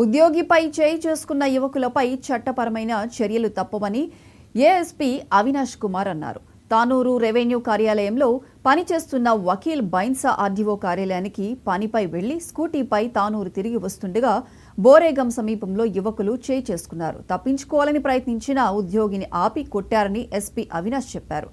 ఉద్యోగిపై చేయి చేసుకున్న యువకులపై చట్టపరమైన చర్యలు తప్పవని ఏఎస్పీ అవినాష్ కుమార్ అన్నారు. తానూరు రెవెన్యూ కార్యాలయంలో పనిచేస్తున్న వకీల్ బైన్సా ఆర్డీఓ కార్యాలయానికి పనిపై వెళ్లి స్కూటీపై తానూరు తిరిగి వస్తుండగా బోరేగం సమీపంలో యువకులు చేయి చేసుకున్నారు. తప్పించుకోవాలని ప్రయత్నించిన ఉద్యోగిని ఆపి కొట్టారని ఎస్పీ అవినాష్ చెప్పారు.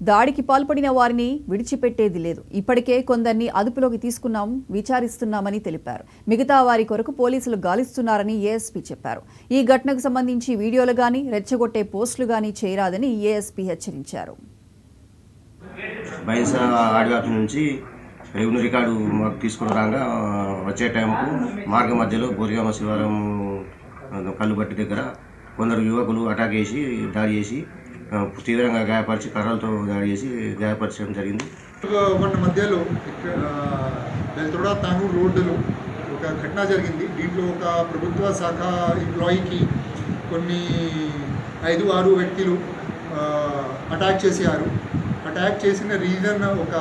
దాడికి పాల్పడిన వారిని విడిచిపెట్టేది లేదు. ఇప్పటికే కొందరిని అదుపులోకి తీసుకున్నాం, విచారిస్తున్నామని తెలిపారు. మిగతా వారి కొరకు పోలీసులు గాలిస్తున్నారని ఏఎస్పీ చెప్పారు. ఈ ఘటనకు సంబంధించి వీడియోలు గానీ రెచ్చగొట్టే పోస్టులు గానీ చేయరాదని ఏఎస్పీ హెచ్చరించారు. బైన్సా ఆడియో నుంచి రెవెన్యూ రికార్డు మాకు తీసుకుని రాగా వచ్చే టైంకు మార్గ మధ్యలో బోరిగామ శివారం కల్లుబట్టి దగ్గర కొందరు యువకులు అటాక్ చేసి దాడి చేసి తీవ్రంగా గాయపరిచి కర్రలతో దాడి చేసి గాయపరచడం జరిగింది. మన మధ్యలో బెల్తోడా తానూరు రోడ్డులో ఒక ఘటన జరిగింది. దీంట్లో ఒక ప్రభుత్వ శాఖ ఎంప్లాయీకి కొన్ని 5-6 వ్యక్తులు అటాక్ చేశారు. అటాక్ చేసిన రీజన్ ఒక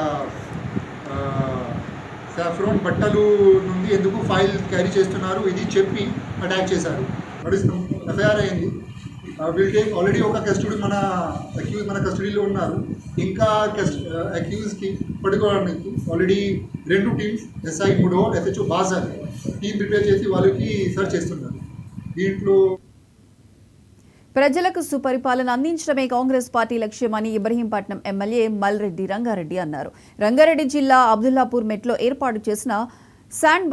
సాఫ్రాన్ బట్టలు నుండి ఎందుకు ఫైల్ క్యారీ చేస్తున్నారు ఇది చెప్పి అటాక్ చేశారు. నడుస్తాం ఎఫ్ఐఆర్ అయింది. విల్ టేక్ ఆల్రెడీ ఒక కస్టడీ మన కస్టడీలో ఉన్నారు. ఇంకా అక్యూజ్కి పట్టుకోవడానికి ఆల్రెడీ 2 టీమ్స్ ఎస్ఐ ముడో ఎస్హెచ్ఓ బాజర్ టీమ్ ప్రిపేర్ చేసి వాళ్ళకి సర్చ్ చేస్తున్నారు. దీంట్లో ప్రజలకు సుపరిపాలన అందించడమే కాంగ్రెస్ పార్టీ లక్ష్యమని ఇబ్రహీంపట్నం ఎమ్మెల్యే మల్రెడ్డి రంగారెడ్డి అన్నారు. రంగారెడ్డి జిల్లా అబ్దుల్లాపూర్ మెట్లో ఏర్పాటు చేసిన శాండ్